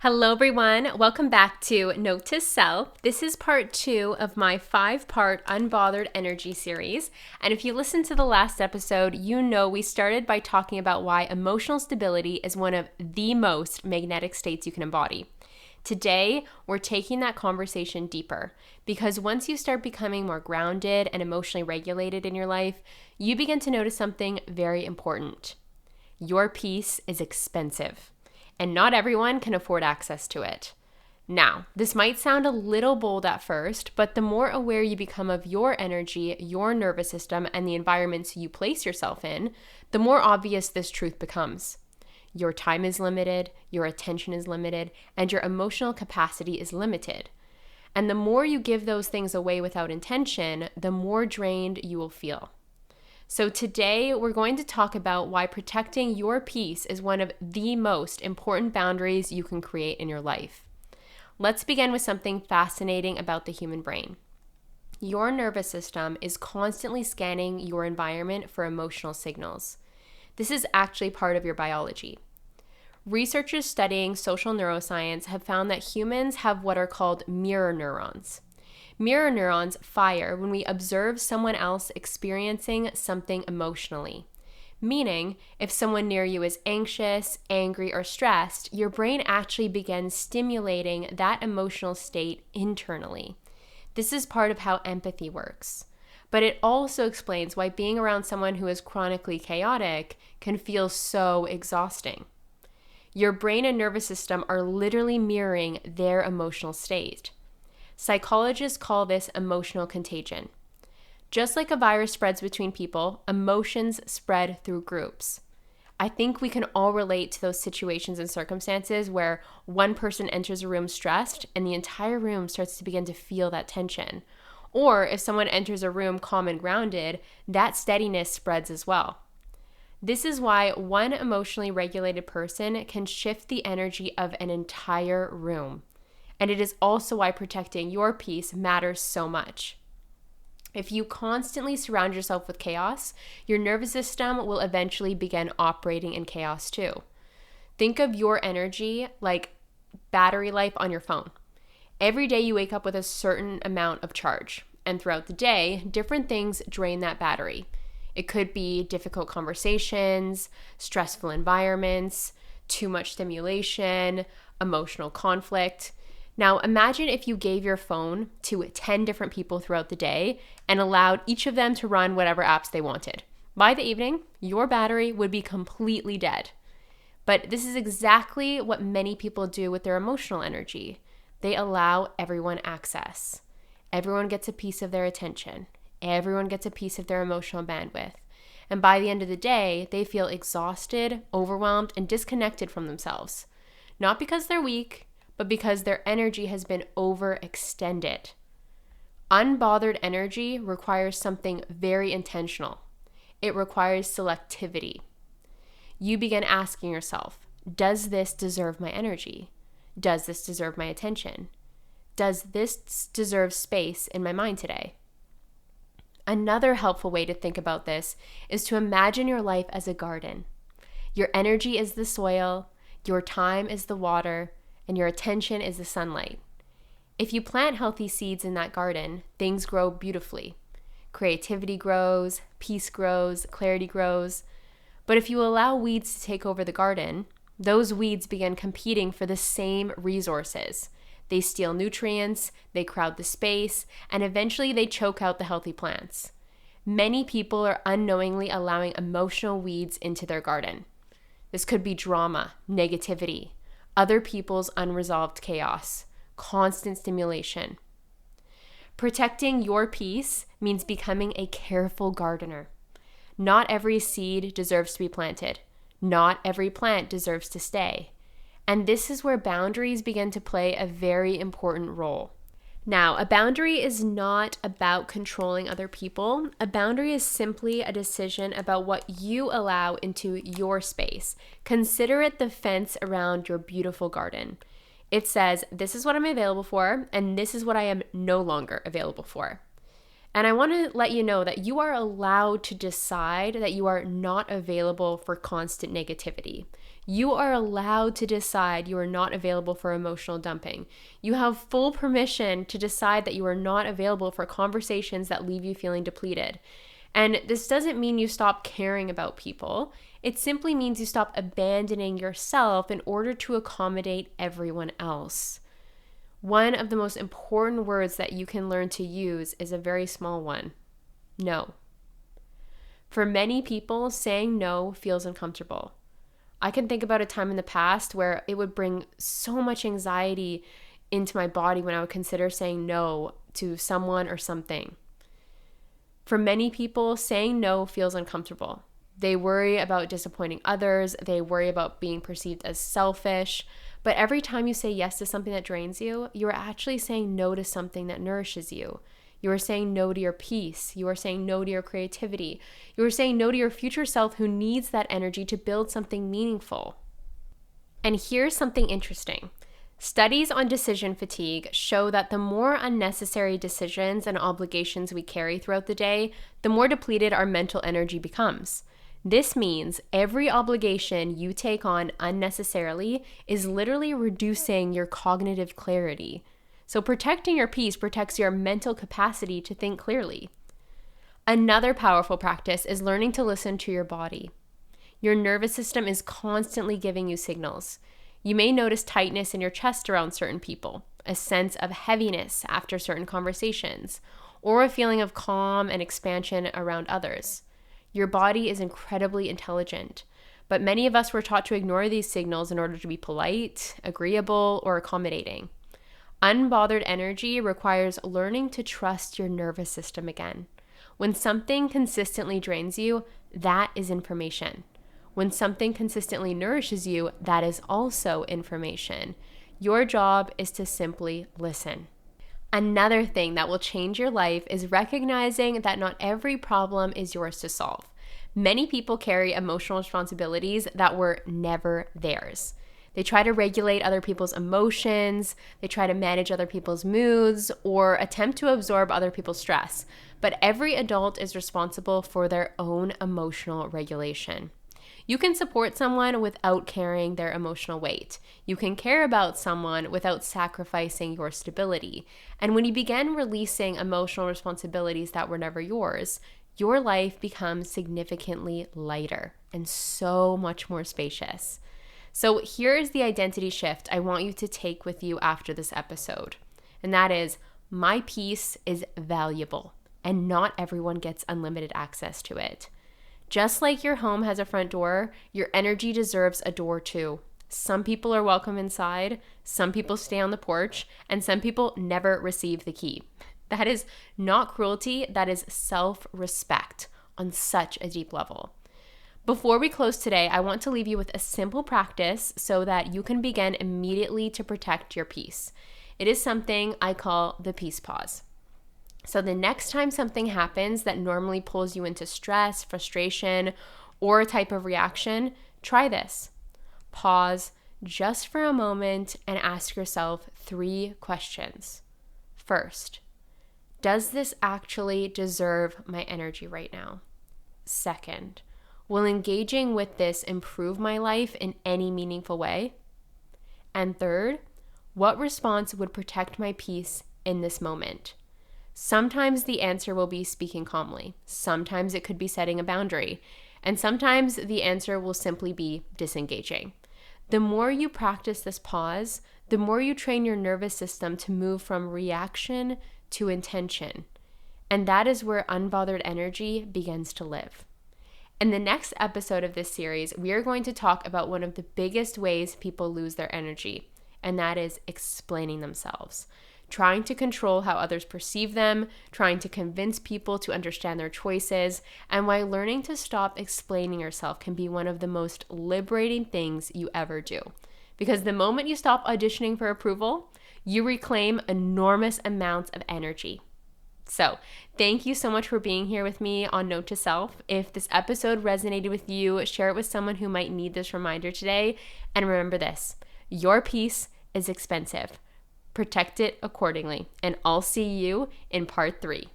Hello, everyone. Welcome back to Note to Self. This is part 2 of my 5-part Unbothered Energy series. And if you listened to the last episode, you know we started by talking about why emotional stability is one of the most magnetic states you can embody. Today, we're taking that conversation deeper because once you start becoming more grounded and emotionally regulated in your life, you begin to notice something very important. Your peace is expensive, and not everyone can afford access to it. Now, this might sound a little bold at first, but the more aware you become of your energy, your nervous system, and the environments you place yourself in, the more obvious this truth becomes. Your time is limited, your attention is limited, and your emotional capacity is limited. And the more you give those things away without intention, the more drained you will feel. So today we're going to talk about why protecting your peace is one of the most important boundaries you can create in your life. Let's begin with something fascinating about the human brain. Your nervous system is constantly scanning your environment for emotional signals. This is actually part of your biology. Researchers studying social neuroscience have found that humans have what are called mirror neurons. Mirror neurons fire when we observe someone else experiencing something emotionally. Meaning, if someone near you is anxious, angry, or stressed, your brain actually begins stimulating that emotional state internally. This is part of how empathy works. But it also explains why being around someone who is chronically chaotic can feel so exhausting. Your brain and nervous system are literally mirroring their emotional state. Psychologists call this emotional contagion. Just like a virus spreads between people, emotions spread through groups. I think we can all relate to those situations and circumstances where one person enters a room stressed and the entire room starts to begin to feel that tension. Or if someone enters a room calm and grounded, that steadiness spreads as well. This is why one emotionally regulated person can shift the energy of an entire room. And it is also why protecting your peace matters so much. If you constantly surround yourself with chaos, your nervous system will eventually begin operating in chaos too. Think of your energy like battery life on your phone. Every day you wake up with a certain amount of charge, and throughout the day, different things drain that battery. It could be difficult conversations, stressful environments, too much stimulation, emotional conflict. Now, imagine if you gave your phone to 10 different people throughout the day and allowed each of them to run whatever apps they wanted. By the evening, your battery would be completely dead. But this is exactly what many people do with their emotional energy. They allow everyone access. Everyone gets a piece of their attention. Everyone gets a piece of their emotional bandwidth. And by the end of the day, they feel exhausted, overwhelmed, and disconnected from themselves. Not because they're weak, but because their energy has been overextended. Unbothered energy requires something very intentional. It requires selectivity. You begin asking yourself, does this deserve my energy? Does this deserve my attention? Does this deserve space in my mind today? Another helpful way to think about this is to imagine your life as a garden. Your energy is the soil, your time is the water, and your attention is the sunlight. If you plant healthy seeds in that garden, things grow beautifully. Creativity grows, peace grows, clarity grows. But if you allow weeds to take over the garden, those weeds begin competing for the same resources. They steal nutrients, they crowd the space, and eventually they choke out the healthy plants. Many people are unknowingly allowing emotional weeds into their garden. This could be drama, negativity, other people's unresolved chaos, constant stimulation. Protecting your peace means becoming a careful gardener. Not every seed deserves to be planted. Not every plant deserves to stay. And this is where boundaries begin to play a very important role. Now, a boundary is not about controlling other people. A boundary is simply a decision about what you allow into your space. Consider it the fence around your beautiful garden. It says, this is what I'm available for, and this is what I am no longer available for. And I want to let you know that you are allowed to decide that you are not available for constant negativity. You are allowed to decide you are not available for emotional dumping. You have full permission to decide that you are not available for conversations that leave you feeling depleted. And this doesn't mean you stop caring about people. It simply means you stop abandoning yourself in order to accommodate everyone else. One of the most important words that you can learn to use is a very small one: no. For many people, saying no feels uncomfortable. I can think about a time in the past where it would bring so much anxiety into my body when I would consider saying no to someone or something. For many people, saying no feels uncomfortable. They worry about disappointing others. They worry about being perceived as selfish. But every time you say yes to something that drains you, you are actually saying no to something that nourishes you. You are saying no to your peace. You are saying no to your creativity. You are saying no to your future self who needs that energy to build something meaningful. And here's something interesting. Studies on decision fatigue show that the more unnecessary decisions and obligations we carry throughout the day, the more depleted our mental energy becomes. This means every obligation you take on unnecessarily is literally reducing your cognitive clarity. So protecting your peace protects your mental capacity to think clearly. Another powerful practice is learning to listen to your body. Your nervous system is constantly giving you signals. You may notice tightness in your chest around certain people, a sense of heaviness after certain conversations, or a feeling of calm and expansion around others. Your body is incredibly intelligent, but many of us were taught to ignore these signals in order to be polite, agreeable, or accommodating. Unbothered energy requires learning to trust your nervous system again. When something consistently drains you, that is information. When something consistently nourishes you, that is also information. Your job is to simply listen. Another thing that will change your life is recognizing that not every problem is yours to solve. Many people carry emotional responsibilities that were never theirs. They try to regulate other people's emotions, they try to manage other people's moods, or attempt to absorb other people's stress. But every adult is responsible for their own emotional regulation. You can support someone without carrying their emotional weight. You can care about someone without sacrificing your stability. And when you begin releasing emotional responsibilities that were never yours, your life becomes significantly lighter and so much more spacious. So here is the identity shift I want you to take with you after this episode. And that is, my peace is valuable, and not everyone gets unlimited access to it. Just like your home has a front door, your energy deserves a door too. Some people are welcome inside, some people stay on the porch, and some people never receive the key. That is not cruelty, that is self-respect on such a deep level. Before we close today, I want to leave you with a simple practice so that you can begin immediately to protect your peace. It is something I call the peace pause. So the next time something happens that normally pulls you into stress, frustration, or a type of reaction, try this. Pause just for a moment and ask yourself 3 questions. First, does this actually deserve my energy right now? Second, will engaging with this improve my life in any meaningful way? And third, what response would protect my peace in this moment? Sometimes the answer will be speaking calmly. Sometimes it could be setting a boundary. And sometimes the answer will simply be disengaging. The more you practice this pause, the more you train your nervous system to move from reaction to intention. And that is where unbothered energy begins to live. In the next episode of this series, we are going to talk about one of the biggest ways people lose their energy, and that is explaining themselves. Trying to control how others perceive them, trying to convince people to understand their choices, and why learning to stop explaining yourself can be one of the most liberating things you ever do. Because the moment you stop auditioning for approval, you reclaim enormous amounts of energy. So, thank you so much for being here with me on Note to Self. If this episode resonated with you, share it with someone who might need this reminder today. And remember this, your peace is expensive. Protect it accordingly. And I'll see you in part 3.